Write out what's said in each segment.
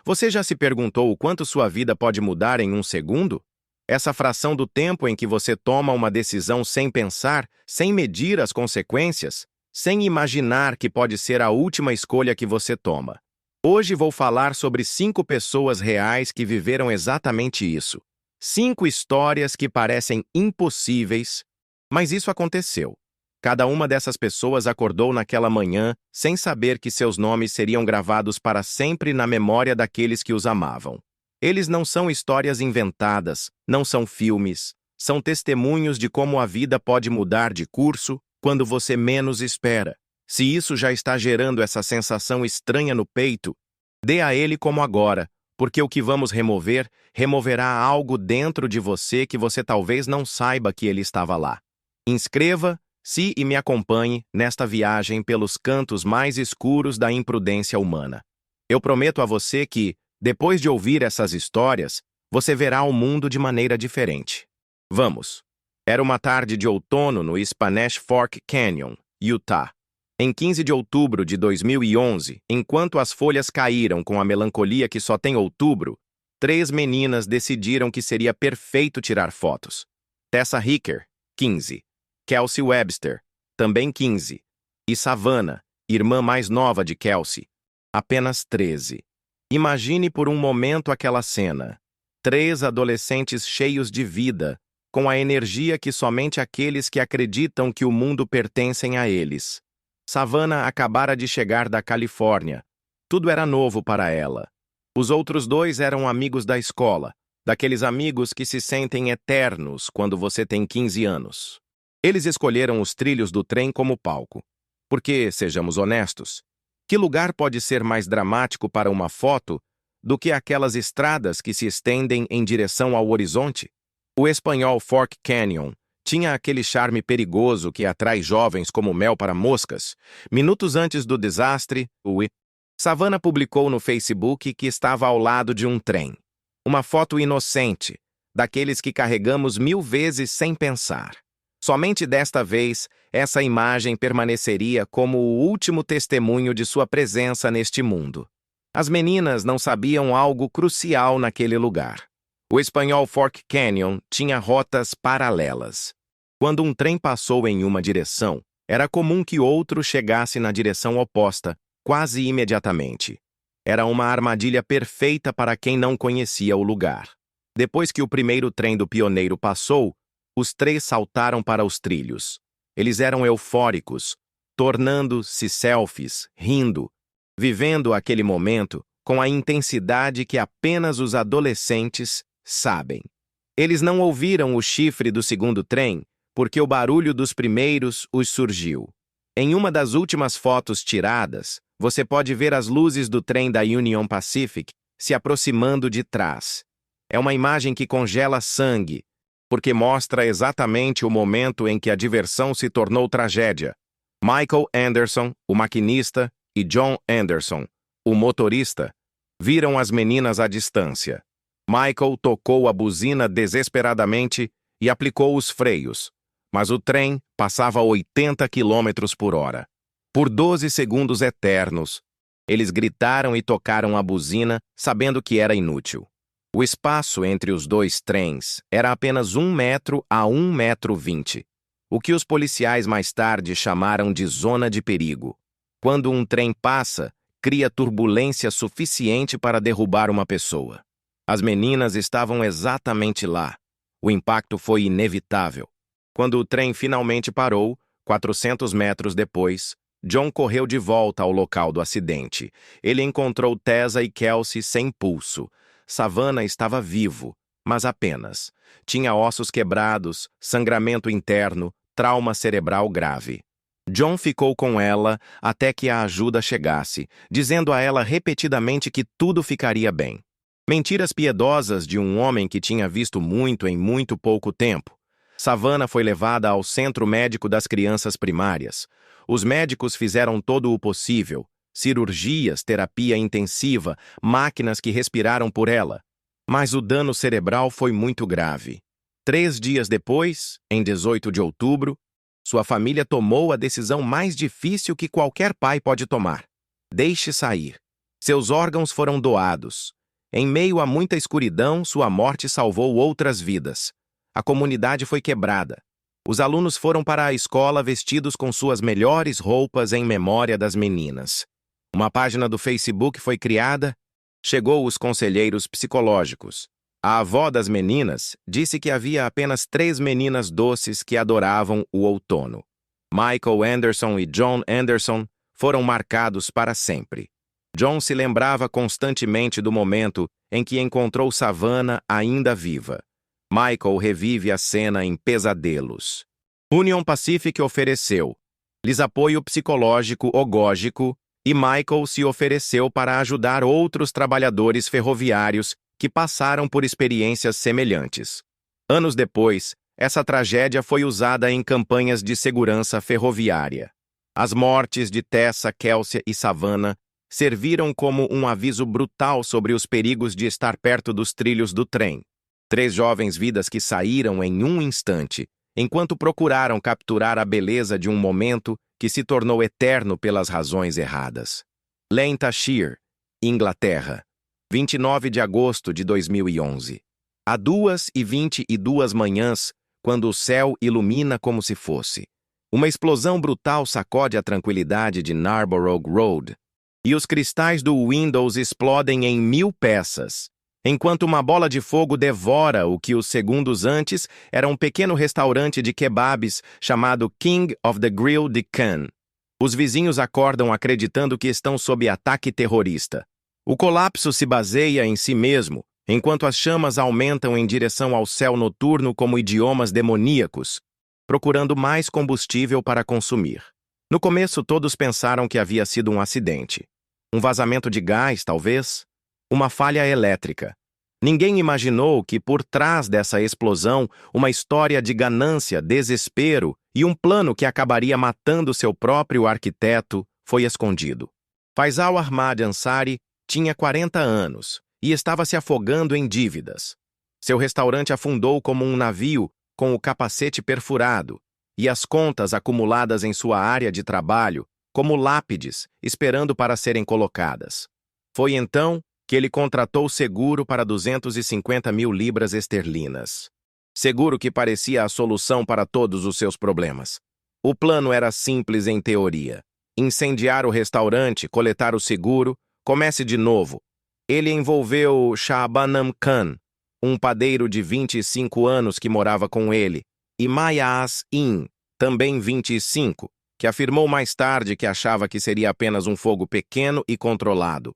Você já se perguntou o quanto sua vida pode mudar em um segundo? Essa fração do tempo em que você toma uma decisão sem pensar, sem medir as consequências, sem imaginar que pode ser a última escolha que você toma. Hoje vou falar sobre 5 pessoas reais que viveram exatamente isso. 5 histórias que parecem impossíveis, mas isso aconteceu. Cada uma dessas pessoas acordou naquela manhã sem saber que seus nomes seriam gravados para sempre na memória daqueles que os amavam. Eles não são histórias inventadas, não são filmes, são testemunhos de como a vida pode mudar de curso quando você menos espera. Se isso já está gerando essa sensação estranha no peito, dê a ele como agora, porque o que vamos remover, removerá algo dentro de você que você talvez não saiba que ele estava lá. Inscreva-se e me acompanhe nesta viagem pelos cantos mais escuros da imprudência humana. Eu prometo a você que, depois de ouvir essas histórias, você verá o mundo de maneira diferente. Vamos! Era uma tarde de outono no Spanish Fork Canyon, Utah. Em 15 de outubro de 2011, enquanto as folhas caíram com a melancolia que só tem outubro, 3 meninas decidiram que seria perfeito tirar fotos. Tessa Hicker, 15. Kelsey Webster, também 15. E Savannah, irmã mais nova de Kelsey, apenas 13. Imagine por um momento aquela cena. 3 adolescentes cheios de vida, com a energia que somente aqueles que acreditam que o mundo pertencem a eles. Savannah acabara de chegar da Califórnia. Tudo era novo para ela. Os outros 2 eram amigos da escola, daqueles amigos que se sentem eternos quando você tem 15 anos. Eles escolheram os trilhos do trem como palco. Porque, sejamos honestos, que lugar pode ser mais dramático para uma foto do que aquelas estradas que se estendem em direção ao horizonte? O espanhol Fork Canyon tinha aquele charme perigoso que atrai jovens como mel para moscas. Minutos antes do desastre, Savannah publicou no Facebook que estava ao lado de um trem. Uma foto inocente, daqueles que carregamos 1000 vezes sem pensar. Somente desta vez, essa imagem permaneceria como o último testemunho de sua presença neste mundo. As meninas não sabiam algo crucial naquele lugar. O espanhol Fork Canyon tinha rotas paralelas. Quando um trem passou em uma direção, era comum que outro chegasse na direção oposta, quase imediatamente. Era uma armadilha perfeita para quem não conhecia o lugar. Depois que o primeiro trem do pioneiro passou, os 3 saltaram para os trilhos. Eles eram eufóricos, tornando-se selfies, rindo, vivendo aquele momento com a intensidade que apenas os adolescentes sabem. Eles não ouviram o chifre do segundo trem, porque o barulho dos primeiros os surgiu. Em uma das últimas fotos tiradas, você pode ver as luzes do trem da Union Pacific se aproximando de trás. É uma imagem que congela sangue, porque mostra exatamente o momento em que a diversão se tornou tragédia. Michael Anderson, o maquinista, e John Anderson, o motorista, viram as meninas à distância. Michael tocou a buzina desesperadamente e aplicou os freios, mas o trem passava a 80 km/h. Por 12 segundos eternos, eles gritaram e tocaram a buzina, sabendo que era inútil. O espaço entre os 2 trens era apenas 1 metro a 1,20 m, o que os policiais mais tarde chamaram de zona de perigo. Quando um trem passa, cria turbulência suficiente para derrubar uma pessoa. As meninas estavam exatamente lá. O impacto foi inevitável. Quando o trem finalmente parou, 400 metros depois, John correu de volta ao local do acidente. Ele encontrou Tessa e Kelsey sem pulso. Savannah estava vivo, mas apenas. Tinha ossos quebrados, sangramento interno, trauma cerebral grave. John ficou com ela até que a ajuda chegasse, dizendo a ela repetidamente que tudo ficaria bem. Mentiras piedosas de um homem que tinha visto muito em muito pouco tempo. Savannah foi levada ao Centro Médico das Crianças Primárias. Os médicos fizeram todo o possível. Cirurgias, terapia intensiva, máquinas que respiraram por ela. Mas o dano cerebral foi muito grave. 3 dias depois, em 18 de outubro, sua família tomou a decisão mais difícil que qualquer pai pode tomar. Deixe sair. Seus órgãos foram doados. Em meio a muita escuridão, sua morte salvou outras vidas. A comunidade foi quebrada. Os alunos foram para a escola vestidos com suas melhores roupas em memória das meninas. Uma página do Facebook foi criada. Chegou os conselheiros psicológicos. A avó das meninas disse que havia apenas 3 meninas doces que adoravam o outono. Michael Anderson e John Anderson foram marcados para sempre. John se lembrava constantemente do momento em que encontrou Savannah ainda viva. Michael revive a cena em pesadelos. Union Pacific ofereceu-lhes apoio psicológico ogógico e Michael se ofereceu para ajudar outros trabalhadores ferroviários que passaram por experiências semelhantes. Anos depois, essa tragédia foi usada em campanhas de segurança ferroviária. As mortes de Tessa, Kelsey e Savannah serviram como um aviso brutal sobre os perigos de estar perto dos trilhos do trem. 3 jovens vidas que saíram em um instante, enquanto procuraram capturar a beleza de um momento que se tornou eterno pelas razões erradas. Lancashire, Inglaterra, 29 de agosto de 2011. Há 2h22 manhãs, quando o céu ilumina como se fosse. Uma explosão brutal sacode a tranquilidade de Narborough Road, e os cristais do Windows explodem em 1000 peças, enquanto uma bola de fogo devora o que os segundos antes era um pequeno restaurante de kebabs chamado King of the Grill de Cannes. Os vizinhos acordam acreditando que estão sob ataque terrorista. O colapso se baseia em si mesmo, enquanto as chamas aumentam em direção ao céu noturno como idiomas demoníacos, procurando mais combustível para consumir. No começo, todos pensaram que havia sido um acidente. Um vazamento de gás, talvez? Uma falha elétrica. Ninguém imaginou que, por trás dessa explosão, uma história de ganância, desespero e um plano que acabaria matando seu próprio arquiteto foi escondido. Faisal Ahmad Ansari tinha 40 anos e estava se afogando em dívidas. Seu restaurante afundou como um navio com o capacete perfurado e as contas acumuladas em sua área de trabalho como lápides esperando para serem colocadas. Foi então que ele contratou seguro para 250 mil libras esterlinas. Seguro que parecia a solução para todos os seus problemas. O plano era simples em teoria. Incendiar o restaurante, coletar o seguro, comece de novo. Ele envolveu Shabanam Khan, um padeiro de 25 anos que morava com ele, e Mayas In, também 25, que afirmou mais tarde que achava que seria apenas um fogo pequeno e controlado.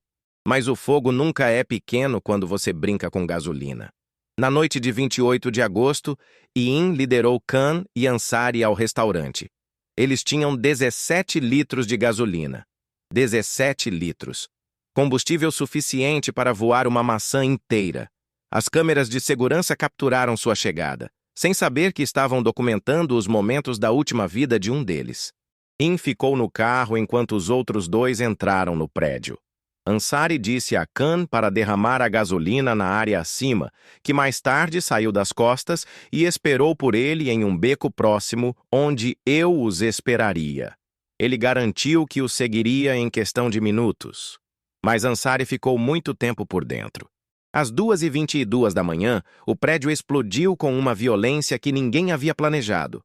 Mas o fogo nunca é pequeno quando você brinca com gasolina. Na noite de 28 de agosto, In liderou Khan e Ansari ao restaurante. Eles tinham 17 litros de gasolina. 17 litros. Combustível suficiente para voar uma maçã inteira. As câmeras de segurança capturaram sua chegada, sem saber que estavam documentando os momentos da última vida de um deles. In ficou no carro enquanto os outros 2 entraram no prédio. Ansari disse a Khan para derramar a gasolina na área acima, que mais tarde saiu das costas e esperou por ele em um beco próximo, onde eu os esperaria. Ele garantiu que o seguiria em questão de minutos. Mas Ansari ficou muito tempo por dentro. Às 2h22 da manhã, o prédio explodiu com uma violência que ninguém havia planejado.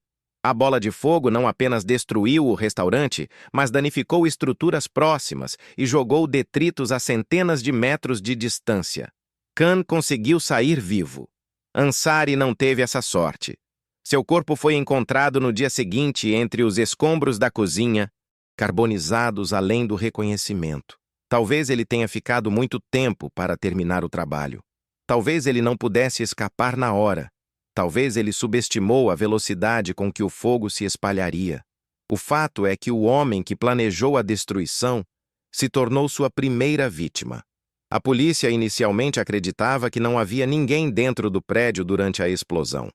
A bola de fogo não apenas destruiu o restaurante, mas danificou estruturas próximas e jogou detritos a centenas de metros de distância. Khan conseguiu sair vivo. Ansari não teve essa sorte. Seu corpo foi encontrado no dia seguinte entre os escombros da cozinha, carbonizados além do reconhecimento. Talvez ele tenha ficado muito tempo para terminar o trabalho. Talvez ele não pudesse escapar na hora. Talvez ele subestimou a velocidade com que o fogo se espalharia. O fato é que o homem que planejou a destruição se tornou sua primeira vítima. A polícia inicialmente acreditava que não havia ninguém dentro do prédio durante a explosão.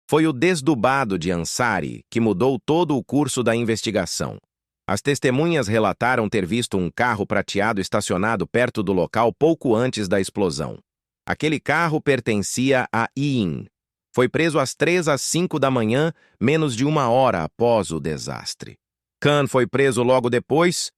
Foi o desdobado de Ansari que mudou todo o curso da investigação. As testemunhas relataram ter visto um carro prateado estacionado perto do local pouco antes da explosão. Aquele carro pertencia a In. Foi preso às 3 às 5 da manhã, menos de 1 hora após o desastre. Khan foi preso logo depois,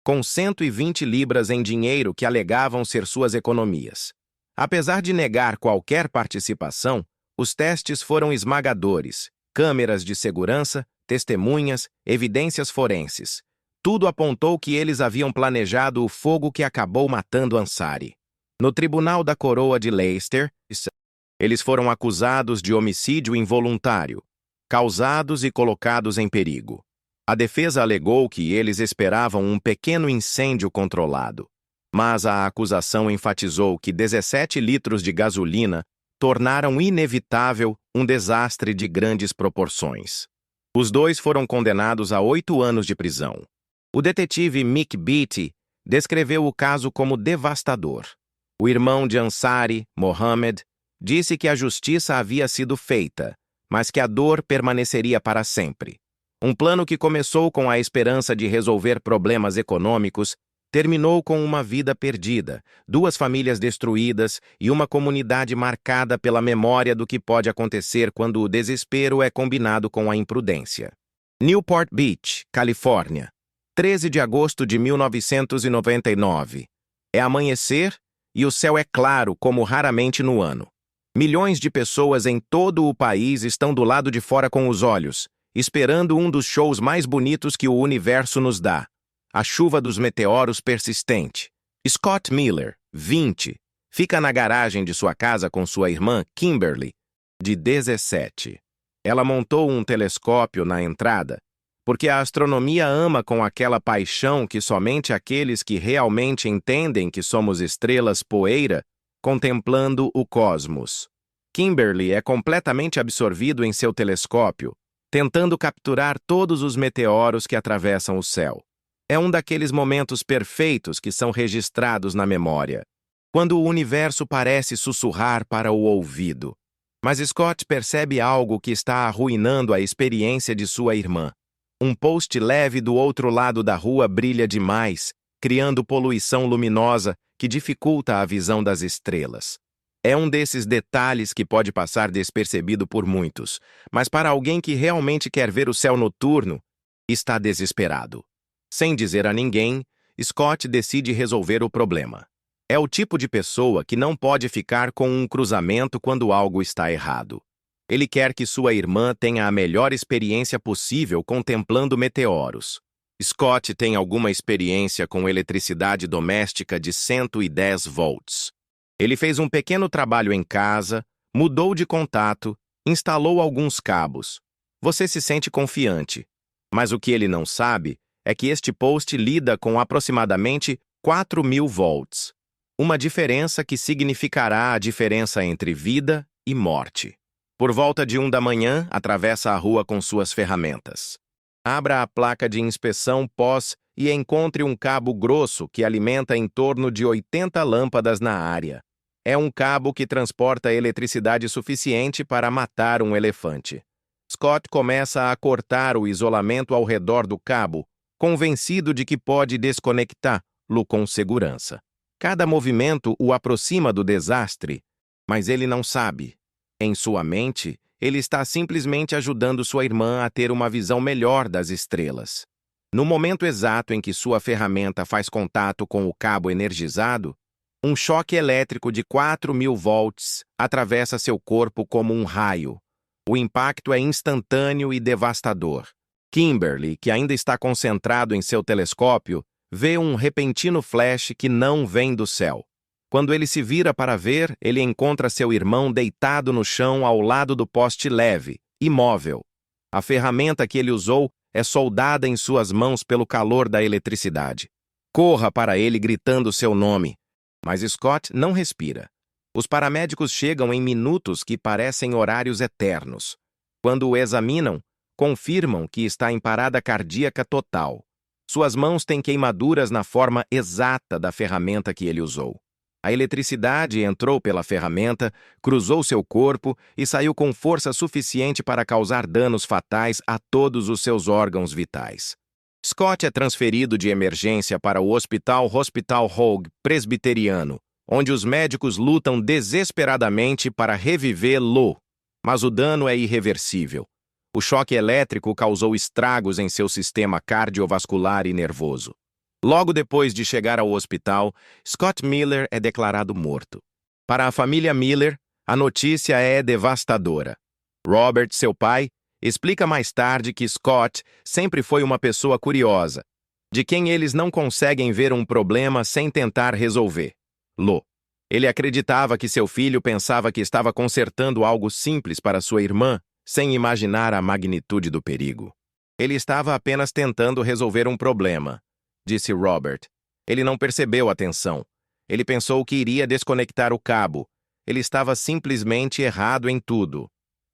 com 120 libras em dinheiro que alegavam ser suas economias. Apesar de negar qualquer participação, os testes foram esmagadores: câmeras de segurança, testemunhas, evidências forenses. Tudo apontou que eles haviam planejado o fogo que acabou matando Ansari. No Tribunal da Coroa de Leicester, eles foram acusados de homicídio involuntário, causados e colocados em perigo. A defesa alegou que eles esperavam um pequeno incêndio controlado, mas a acusação enfatizou que 17 litros de gasolina tornaram inevitável um desastre de grandes proporções. Os dois foram condenados a 8 anos de prisão. O detetive Mick Beattie descreveu o caso como devastador. O irmão de Ansari, Mohammed, disse que a justiça havia sido feita, mas que a dor permaneceria para sempre. Um plano que começou com a esperança de resolver problemas econômicos terminou com uma vida perdida, 2 famílias destruídas e uma comunidade marcada pela memória do que pode acontecer quando o desespero é combinado com a imprudência. Newport Beach, Califórnia, 13 de agosto de 1999. É amanhecer e o céu é claro como raramente no ano. Milhões de pessoas em todo o país estão do lado de fora com os olhos, esperando um dos shows mais bonitos que o universo nos dá: a chuva dos meteoros persistente. Scott Miller, 20, fica na garagem de sua casa com sua irmã, Kimberly, de 17. Ela montou um telescópio na entrada, porque a astronomia ama com aquela paixão que somente aqueles que realmente entendem que somos estrelas poeira, contemplando o cosmos. Kimberly é completamente absorvido em seu telescópio, tentando capturar todos os meteoros que atravessam o céu. É um daqueles momentos perfeitos que são registrados na memória, quando o universo parece sussurrar para o ouvido. Mas Scott percebe algo que está arruinando a experiência de sua irmã. Um poste leve do outro lado da rua brilha demais, criando poluição luminosa que dificulta a visão das estrelas. É um desses detalhes que pode passar despercebido por muitos, mas para alguém que realmente quer ver o céu noturno, está desesperado. Sem dizer a ninguém, Scott decide resolver o problema. É o tipo de pessoa que não pode ficar com um cruzamento quando algo está errado. Ele quer que sua irmã tenha a melhor experiência possível contemplando meteoros. Scott tem alguma experiência com eletricidade doméstica de 110 volts. Ele fez um pequeno trabalho em casa, mudou de contato, instalou alguns cabos. Você se sente confiante, mas o que ele não sabe é que este post lida com aproximadamente 4.000 volts, uma diferença que significará a diferença entre vida e morte. Por volta de 1 da manhã, atravessa a rua com suas ferramentas. Abra a placa de inspeção pós e encontre um cabo grosso que alimenta em torno de 80 lâmpadas na área. É um cabo que transporta eletricidade suficiente para matar um elefante. Scott começa a cortar o isolamento ao redor do cabo, convencido de que pode desconectá-lo com segurança. Cada movimento o aproxima do desastre, mas ele não sabe. Em sua mente, ele está simplesmente ajudando sua irmã a ter uma visão melhor das estrelas. No momento exato em que sua ferramenta faz contato com o cabo energizado, um choque elétrico de 4.000 volts atravessa seu corpo como um raio. O impacto é instantâneo e devastador. Kimberly, que ainda está concentrado em seu telescópio, vê um repentino flash que não vem do céu. Quando ele se vira para ver, ele encontra seu irmão deitado no chão ao lado do poste leve, imóvel. A ferramenta que ele usou é soldada em suas mãos pelo calor da eletricidade. Corra para ele gritando seu nome. Mas Scott não respira. Os paramédicos chegam em minutos que parecem horários eternos. Quando o examinam, confirmam que está em parada cardíaca total. Suas mãos têm queimaduras na forma exata da ferramenta que ele usou. A eletricidade entrou pela ferramenta, cruzou seu corpo e saiu com força suficiente para causar danos fatais a todos os seus órgãos vitais. Scott é transferido de emergência para o Hospital Rogue Presbiteriano, onde os médicos lutam desesperadamente para revivê-lo. Mas o dano é irreversível. O choque elétrico causou estragos em seu sistema cardiovascular e nervoso. Logo depois de chegar ao hospital, Scott Miller é declarado morto. Para a família Miller, a notícia é devastadora. Robert, seu pai, explica mais tarde que Scott sempre foi uma pessoa curiosa, de quem eles não conseguem ver um problema sem tentar resolver. Ele acreditava que seu filho pensava que estava consertando algo simples para sua irmã, sem imaginar a magnitude do perigo. Ele estava apenas tentando resolver um problema, disse Robert. Ele não percebeu a tensão. Ele pensou que iria desconectar o cabo. Ele estava simplesmente errado em tudo.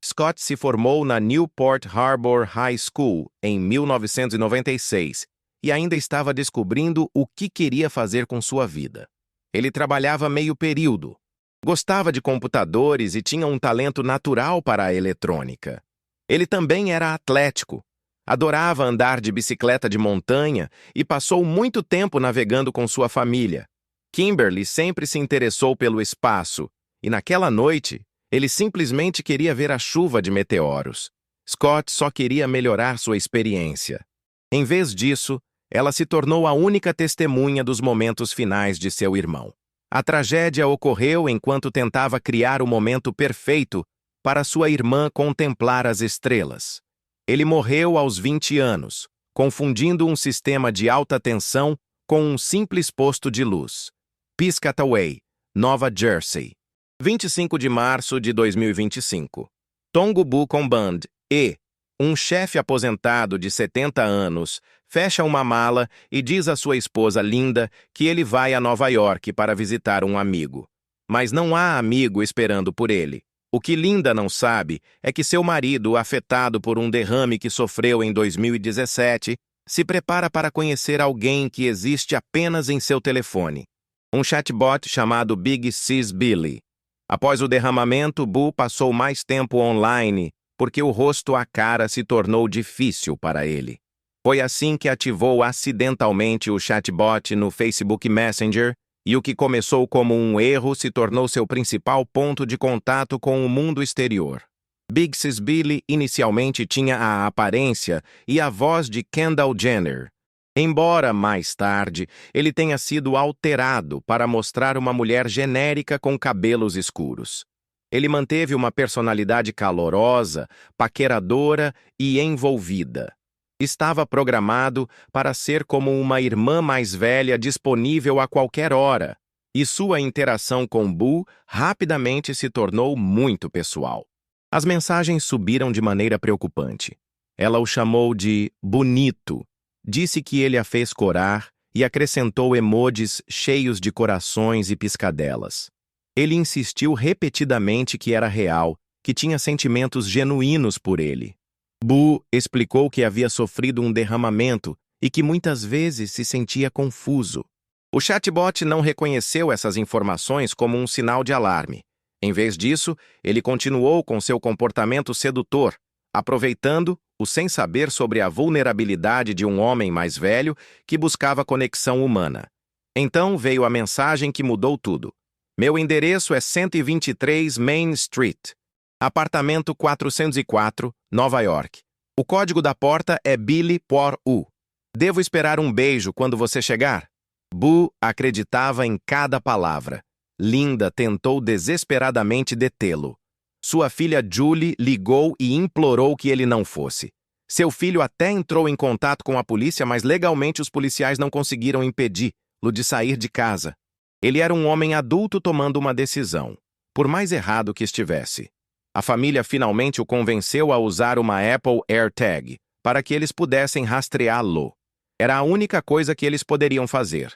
Scott se formou na Newport Harbor High School em 1996 e ainda estava descobrindo o que queria fazer com sua vida. Ele trabalhava meio período. Gostava de computadores e tinha um talento natural para a eletrônica. Ele também era atlético. Adorava andar de bicicleta de montanha e passou muito tempo navegando com sua família. Kimberly sempre se interessou pelo espaço e naquela noite ele simplesmente queria ver a chuva de meteoros. Scott só queria melhorar sua experiência. Em vez disso, ela se tornou a única testemunha dos momentos finais de seu irmão. A tragédia ocorreu enquanto tentava criar o momento perfeito para sua irmã contemplar as estrelas. Ele morreu aos 20 anos, confundindo um sistema de alta tensão com um simples posto de luz. Piscataway, Nova Jersey. 25 de março de 2025. Tongo Buchan Band, um chefe aposentado de 70 anos, fecha uma mala e diz à sua esposa Linda que ele vai a Nova York para visitar um amigo. Mas não há amigo esperando por ele. O que Linda não sabe é que seu marido, afetado por um derrame que sofreu em 2017, se prepara para conhecer alguém que existe apenas em seu telefone. Um chatbot chamado Big Sis Billy. Após o derramamento, Boo passou mais tempo online porque o rosto à cara se tornou difícil para ele. Foi assim que ativou acidentalmente o chatbot no Facebook Messenger e o que começou como um erro se tornou seu principal ponto de contato com o mundo exterior. Big Sis Billy inicialmente tinha a aparência e a voz de Kendall Jenner, embora, mais tarde, ele tenha sido alterado para mostrar uma mulher genérica com cabelos escuros. Ele manteve uma personalidade calorosa, paqueradora e envolvida. Estava programado para ser como uma irmã mais velha disponível a qualquer hora, e sua interação com Boo rapidamente se tornou muito pessoal. As mensagens subiram de maneira preocupante. Ela o chamou de bonito, disse que ele a fez corar e acrescentou emojis cheios de corações e piscadelas. Ele insistiu repetidamente que era real, que tinha sentimentos genuínos por ele. Boo explicou que havia sofrido um derramamento e que muitas vezes se sentia confuso. O chatbot não reconheceu essas informações como um sinal de alarme. Em vez disso, ele continuou com seu comportamento sedutor, aproveitando o sem saber sobre a vulnerabilidade de um homem mais velho que buscava conexão humana. Então veio a mensagem que mudou tudo. Meu endereço é 123 Main Street, apartamento 404, Nova York. O código da porta é Billy por U. Devo esperar um beijo quando você chegar? Boo acreditava em cada palavra. Linda tentou desesperadamente detê-lo. Sua filha Julie ligou e implorou que ele não fosse. Seu filho até entrou em contato com a polícia, mas legalmente os policiais não conseguiram impedi-lo de sair de casa. Ele era um homem adulto tomando uma decisão, por mais errado que estivesse. A família finalmente o convenceu a usar uma Apple AirTag para que eles pudessem rastreá-lo. Era a única coisa que eles poderiam fazer.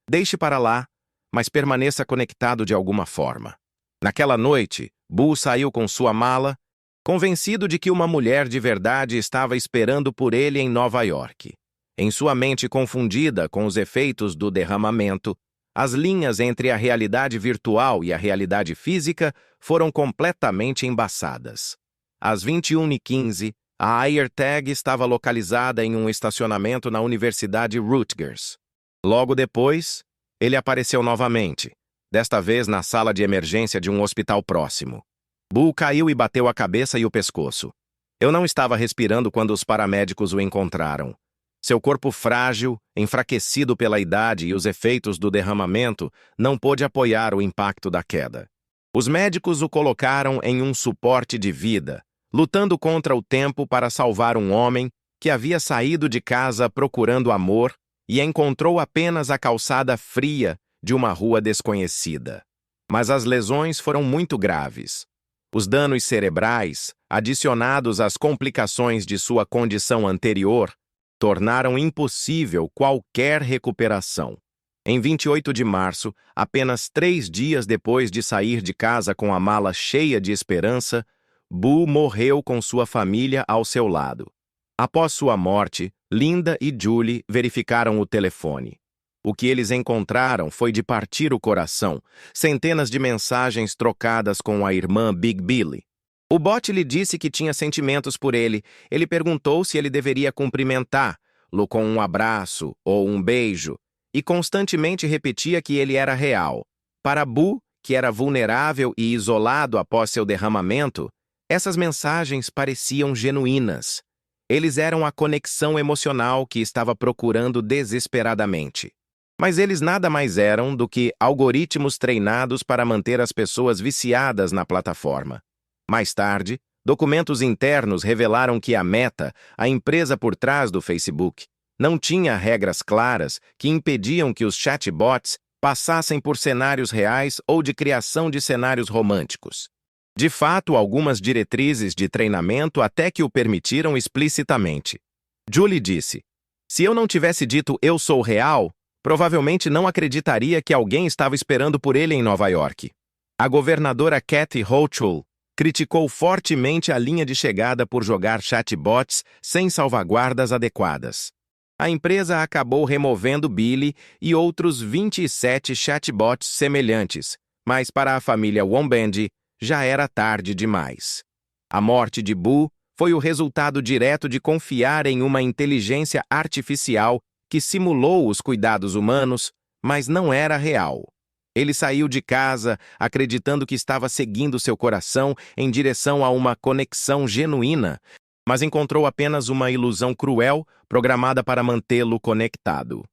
Deixe para lá, mas permaneça conectado de alguma forma. Naquela noite, Boo saiu com sua mala, convencido de que uma mulher de verdade estava esperando por ele em Nova York. Em sua mente confundida com os efeitos do derramamento, as linhas entre a realidade virtual e a realidade física foram completamente embaçadas. Às 21h15, a AirTag estava localizada em um estacionamento na Universidade Rutgers. Logo depois, ele apareceu novamente, desta vez na sala de emergência de um hospital próximo. Boo caiu e bateu a cabeça e o pescoço. Eu não estava respirando quando os paramédicos o encontraram. Seu corpo frágil, enfraquecido pela idade e os efeitos do derramamento, não pôde apoiar o impacto da queda. Os médicos o colocaram em um suporte de vida, lutando contra o tempo para salvar um homem que havia saído de casa procurando amor e encontrou apenas a calçada fria de uma rua desconhecida. Mas as lesões foram muito graves. Os danos cerebrais, adicionados às complicações de sua condição anterior, tornaram impossível qualquer recuperação. Em 28 de março, apenas 3 dias depois de sair de casa com a mala cheia de esperança, Boo morreu com sua família ao seu lado. Após sua morte, Linda e Julie verificaram o telefone. O que eles encontraram foi de partir o coração, centenas de mensagens trocadas com a irmã Big Billy. O bot lhe disse que tinha sentimentos por ele. Ele perguntou se ele deveria cumprimentá-lo com um abraço ou um beijo, e constantemente repetia que ele era real. Para Boo, que era vulnerável e isolado após seu derramamento, essas mensagens pareciam genuínas. Eles eram a conexão emocional que estava procurando desesperadamente. Mas eles nada mais eram do que algoritmos treinados para manter as pessoas viciadas na plataforma. Mais tarde, documentos internos revelaram que a Meta, a empresa por trás do Facebook, não tinha regras claras que impediam que os chatbots passassem por cenários reais ou de criação de cenários românticos. De fato, algumas diretrizes de treinamento até que o permitiram explicitamente. Julie disse: "Se eu não tivesse dito eu sou real, provavelmente não acreditaria que alguém estava esperando por ele em Nova York." A governadora Kathy Hochul criticou fortemente a linha de chegada por jogar chatbots sem salvaguardas adequadas. A empresa acabou removendo Billy e outros 27 chatbots semelhantes, mas para a família Wombendi já era tarde demais. A morte de Boo foi o resultado direto de confiar em uma inteligência artificial que simulou os cuidados humanos, mas não era real. Ele saiu de casa acreditando que estava seguindo seu coração em direção a uma conexão genuína, mas encontrou apenas uma ilusão cruel programada para mantê-lo conectado.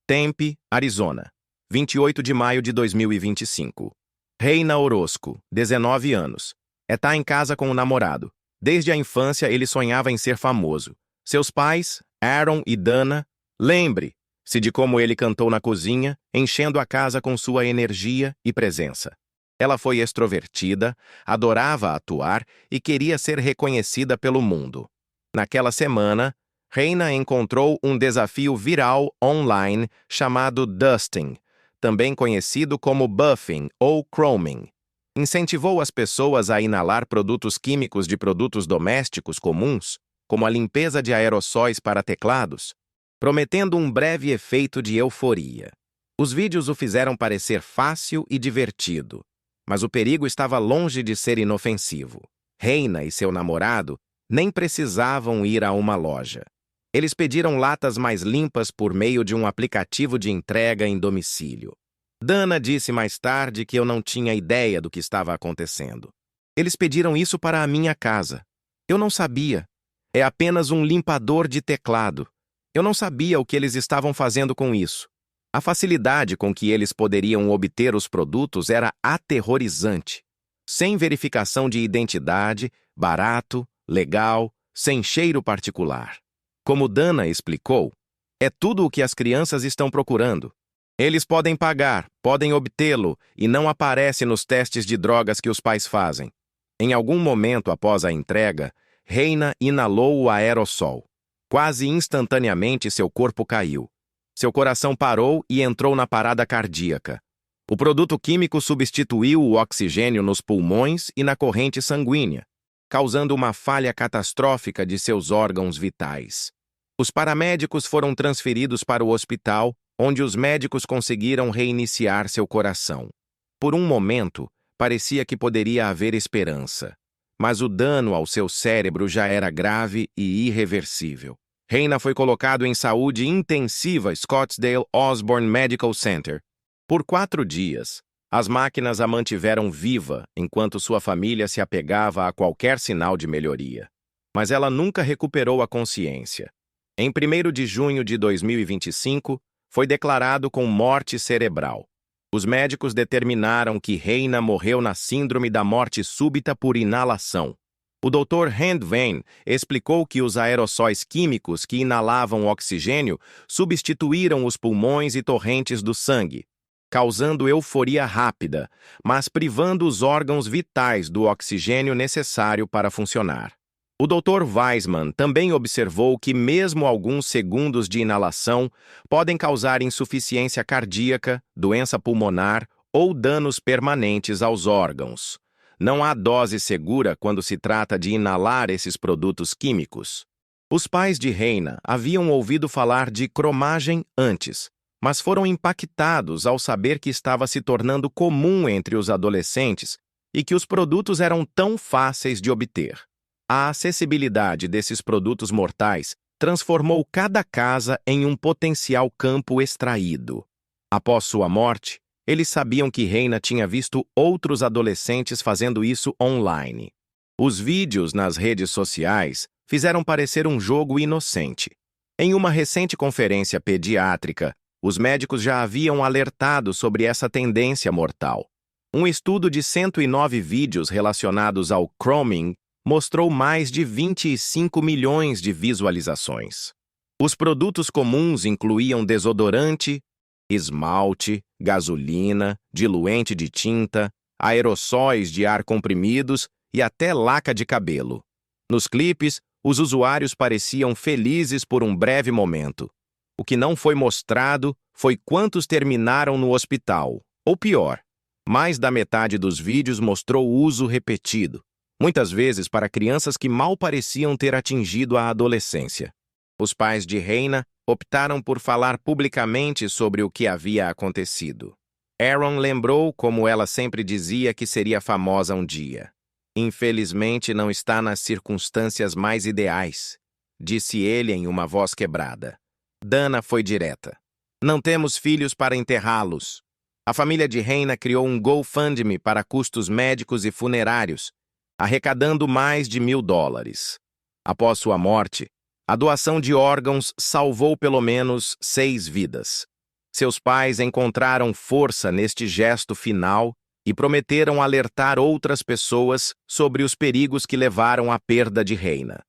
Tempe, Arizona, 28 de maio de 2025. Reina Orozco, 19 anos. Está em casa com o namorado. Desde a infância ele sonhava em ser famoso. Seus pais, Aaron e Dana, lembre-se de como ele cantou na cozinha, enchendo a casa com sua energia e presença. Ela foi extrovertida, adorava atuar e queria ser reconhecida pelo mundo. Naquela semana, Reina encontrou um desafio viral online chamado Dusting, também conhecido como buffing ou chroming. Incentivou as pessoas a inalar produtos químicos de produtos domésticos comuns, como a limpeza de aerossóis para teclados, prometendo um breve efeito de euforia. Os vídeos o fizeram parecer fácil e divertido, mas o perigo estava longe de ser inofensivo. Reina e seu namorado nem precisavam ir a uma loja. Eles pediram latas mais limpas por meio de um aplicativo de entrega em domicílio. Dana disse mais tarde que eu não tinha ideia do que estava acontecendo. Eles pediram isso para a minha casa. Eu não sabia. É apenas um limpador de teclado. Eu não sabia o que eles estavam fazendo com isso. A facilidade com que eles poderiam obter os produtos era aterrorizante. Sem verificação de identidade, barato, legal, sem cheiro particular. Como Dana explicou, é tudo o que as crianças estão procurando. Eles podem pagar, podem obtê-lo e não aparece nos testes de drogas que os pais fazem. Em algum momento após a entrega, Reina inalou o aerossol. Quase instantaneamente seu corpo caiu. Seu coração parou e entrou na parada cardíaca. O produto químico substituiu o oxigênio nos pulmões e na corrente sanguínea, causando uma falha catastrófica de seus órgãos vitais. Os paramédicos foram transferidos para o hospital, onde os médicos conseguiram reiniciar seu coração. Por um momento, parecia que poderia haver esperança, mas o dano ao seu cérebro já era grave e irreversível. Reina foi colocado em saúde intensiva Scottsdale Osborne Medical Center. Por 4 dias, as máquinas a mantiveram viva enquanto sua família se apegava a qualquer sinal de melhoria. Mas ela nunca recuperou a consciência. Em 1º de junho de 2025, foi declarado com morte cerebral. Os médicos determinaram que Reina morreu na síndrome da morte súbita por inalação. O Dr. Hand Vane explicou que os aerossóis químicos que inalavam oxigênio substituíram os pulmões e torrentes do sangue, causando euforia rápida, mas privando os órgãos vitais do oxigênio necessário para funcionar. O Dr. Weissman também observou que mesmo alguns segundos de inalação podem causar insuficiência cardíaca, doença pulmonar ou danos permanentes aos órgãos. Não há dose segura quando se trata de inalar esses produtos químicos. Os pais de Reina haviam ouvido falar de cromagem antes, mas foram impactados ao saber que estava se tornando comum entre os adolescentes e que os produtos eram tão fáceis de obter. A acessibilidade desses produtos mortais transformou cada casa em um potencial campo extraído. Após sua morte, eles sabiam que Reina tinha visto outros adolescentes fazendo isso online. Os vídeos nas redes sociais fizeram parecer um jogo inocente. Em uma recente conferência pediátrica, os médicos já haviam alertado sobre essa tendência mortal. Um estudo de 109 vídeos relacionados ao chroming mostrou mais de 25 milhões de visualizações. Os produtos comuns incluíam desodorante, esmalte, gasolina, diluente de tinta, aerossóis de ar comprimidos e até laca de cabelo. Nos clipes, os usuários pareciam felizes por um breve momento. O que não foi mostrado foi quantos terminaram no hospital, ou pior, mais da metade dos vídeos mostrou uso repetido, muitas vezes para crianças que mal pareciam ter atingido a adolescência. Os pais de Reina optaram por falar publicamente sobre o que havia acontecido. Aaron lembrou como ela sempre dizia que seria famosa um dia. Infelizmente não está nas circunstâncias mais ideais, disse ele em uma voz quebrada. Dana foi direta. Não temos filhos para enterrá-los. A família de Reina criou um GoFundMe para custos médicos e funerários, arrecadando mais de $1.000. Após sua morte, a doação de órgãos salvou pelo menos 6 vidas. Seus pais encontraram força neste gesto final e prometeram alertar outras pessoas sobre os perigos que levaram à perda de Reina.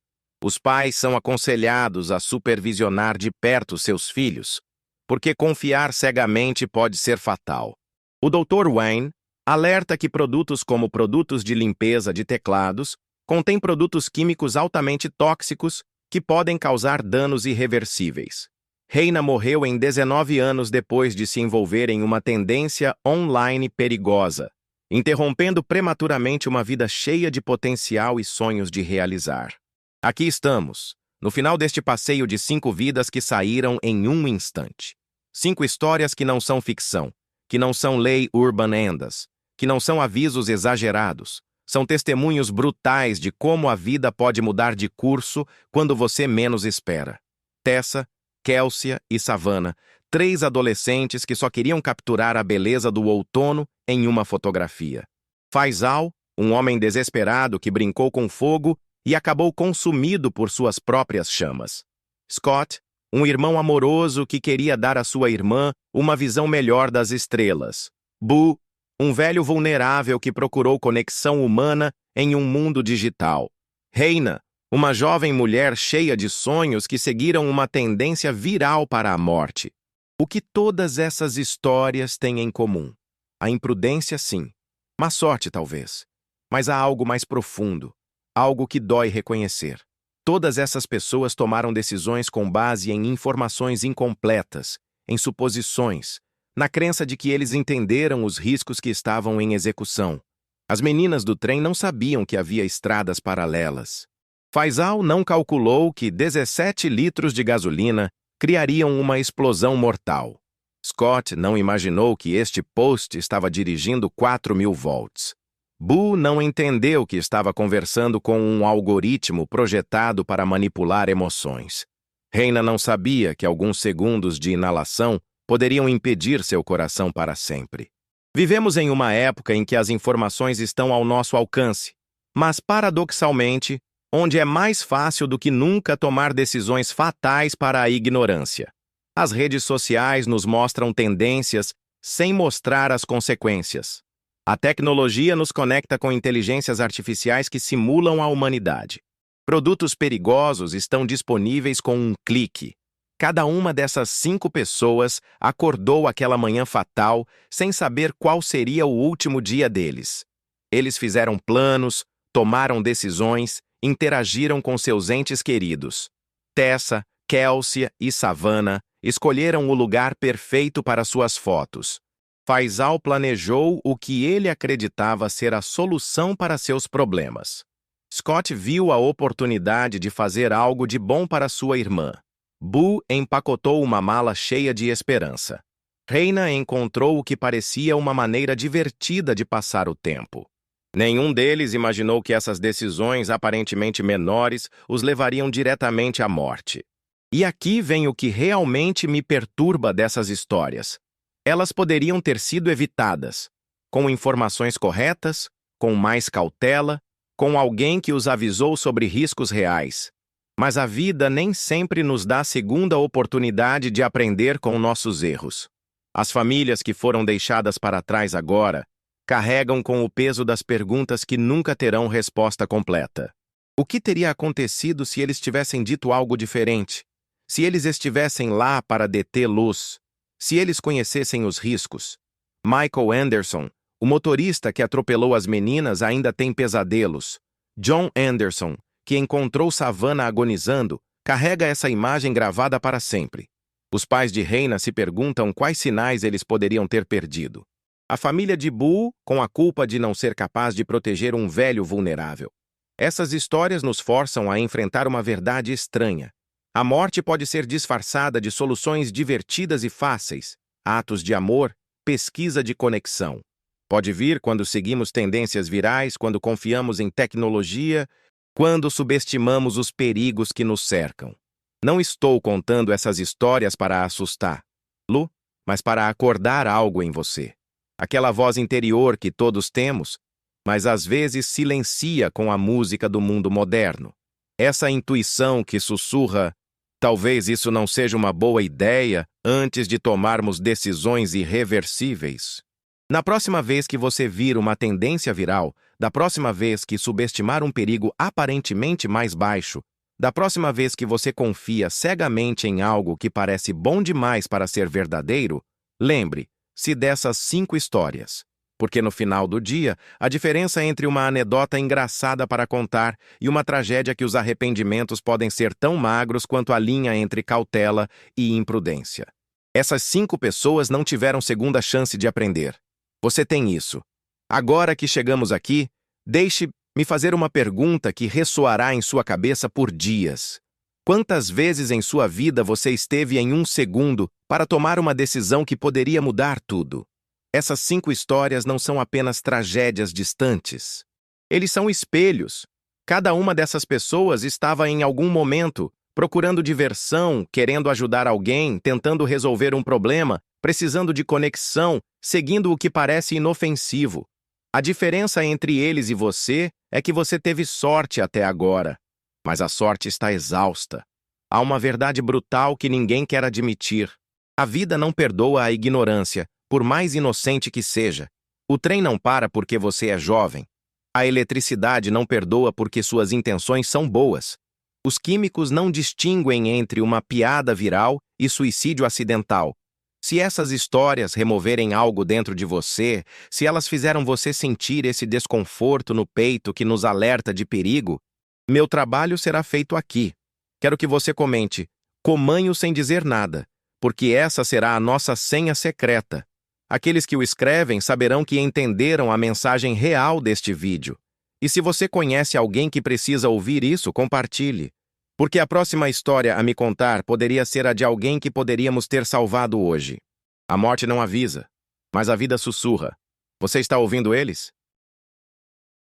Os pais são aconselhados a supervisionar de perto seus filhos, porque confiar cegamente pode ser fatal. O Dr. Wayne alerta que produtos como produtos de limpeza de teclados contêm produtos químicos altamente tóxicos que podem causar danos irreversíveis. Reina morreu em 19 anos depois de se envolver em uma tendência online perigosa, interrompendo prematuramente uma vida cheia de potencial e sonhos de realizar. Aqui estamos, no final deste passeio de 5 vidas que saíram em um instante. 5 histórias que não são ficção, que não são lei urban endas, que não são avisos exagerados. São testemunhos brutais de como a vida pode mudar de curso quando você menos espera. Tessa, Kelsey e Savannah, 3 adolescentes que só queriam capturar a beleza do outono em uma fotografia. Faisal, um homem desesperado que brincou com fogo e acabou consumido por suas próprias chamas. Scott, um irmão amoroso que queria dar à sua irmã uma visão melhor das estrelas. Boo, um velho vulnerável que procurou conexão humana em um mundo digital. Reina, uma jovem mulher cheia de sonhos que seguiram uma tendência viral para a morte. O que todas essas histórias têm em comum? A imprudência, sim. Má sorte, talvez. Mas há algo mais profundo, algo que dói reconhecer. Todas essas pessoas tomaram decisões com base em informações incompletas, em suposições, na crença de que eles entenderam os riscos que estavam em execução. As meninas do trem não sabiam que havia estradas paralelas. Faisal não calculou que 17 litros de gasolina criariam uma explosão mortal. Scott não imaginou que este post estava dirigindo 4.000 volts. Boo não entendeu que estava conversando com um algoritmo projetado para manipular emoções. Reina não sabia que alguns segundos de inalação poderiam impedir seu coração para sempre. Vivemos em uma época em que as informações estão ao nosso alcance, mas, paradoxalmente, onde é mais fácil do que nunca tomar decisões fatais para a ignorância. As redes sociais nos mostram tendências sem mostrar as consequências. A tecnologia nos conecta com inteligências artificiais que simulam a humanidade. Produtos perigosos estão disponíveis com um clique. Cada uma dessas 5 pessoas acordou aquela manhã fatal sem saber qual seria o último dia deles. Eles fizeram planos, tomaram decisões, interagiram com seus entes queridos. Tessa, Kelsey e Savannah escolheram o lugar perfeito para suas fotos. Faisal planejou o que ele acreditava ser a solução para seus problemas. Scott viu a oportunidade de fazer algo de bom para sua irmã. Boo empacotou uma mala cheia de esperança. Reina encontrou o que parecia uma maneira divertida de passar o tempo. Nenhum deles imaginou que essas decisões aparentemente menores os levariam diretamente à morte. E aqui vem o que realmente me perturba dessas histórias. Elas poderiam ter sido evitadas, com informações corretas, com mais cautela, com alguém que os avisou sobre riscos reais. Mas a vida nem sempre nos dá a segunda oportunidade de aprender com nossos erros. As famílias que foram deixadas para trás agora carregam com o peso das perguntas que nunca terão resposta completa. O que teria acontecido se eles tivessem dito algo diferente? Se eles estivessem lá para detê-los? Se eles conhecessem os riscos? Michael Anderson, o motorista que atropelou as meninas, ainda tem pesadelos. John Anderson, que encontrou Savannah agonizando, carrega essa imagem gravada para sempre. Os pais de Reina se perguntam quais sinais eles poderiam ter perdido. A família de Boo, com a culpa de não ser capaz de proteger um velho vulnerável. Essas histórias nos forçam a enfrentar uma verdade estranha. A morte pode ser disfarçada de soluções divertidas e fáceis, atos de amor, pesquisa de conexão. Pode vir quando seguimos tendências virais, quando confiamos em tecnologia, quando subestimamos os perigos que nos cercam. Não estou contando essas histórias para assustá-lo, mas para acordar algo em você. Aquela voz interior que todos temos, mas às vezes silencia com a música do mundo moderno. Essa intuição que sussurra: talvez isso não seja uma boa ideia antes de tomarmos decisões irreversíveis. Na próxima vez que você vir uma tendência viral, da próxima vez que subestimar um perigo aparentemente mais baixo, da próxima vez que você confia cegamente em algo que parece bom demais para ser verdadeiro, lembre-se dessas 5 histórias. Porque no final do dia, a diferença entre uma anedota engraçada para contar e uma tragédia que os arrependimentos podem ser tão magros quanto a linha entre cautela e imprudência. Essas 5 pessoas não tiveram segunda chance de aprender. Você tem isso. Agora que chegamos aqui, deixe-me fazer uma pergunta que ressoará em sua cabeça por dias. Quantas vezes em sua vida você esteve em um segundo para tomar uma decisão que poderia mudar tudo? Essas 5 histórias não são apenas tragédias distantes. Eles são espelhos. Cada uma dessas pessoas estava em algum momento procurando diversão, querendo ajudar alguém, tentando resolver um problema, precisando de conexão, seguindo o que parece inofensivo. A diferença entre eles e você é que você teve sorte até agora, mas a sorte está exausta. Há uma verdade brutal que ninguém quer admitir. A vida não perdoa a ignorância, por mais inocente que seja. O trem não para porque você é jovem. A eletricidade não perdoa porque suas intenções são boas. Os químicos não distinguem entre uma piada viral e suicídio acidental. Se essas histórias removerem algo dentro de você, se elas fizeram você sentir esse desconforto no peito que nos alerta de perigo, meu trabalho será feito aqui. Quero que você comente, comanho sem dizer nada, porque essa será a nossa senha secreta. Aqueles que o escrevem saberão que entenderam a mensagem real deste vídeo. E se você conhece alguém que precisa ouvir isso, compartilhe. Porque a próxima história a me contar poderia ser a de alguém que poderíamos ter salvado hoje. A morte não avisa, mas a vida sussurra. Você está ouvindo eles?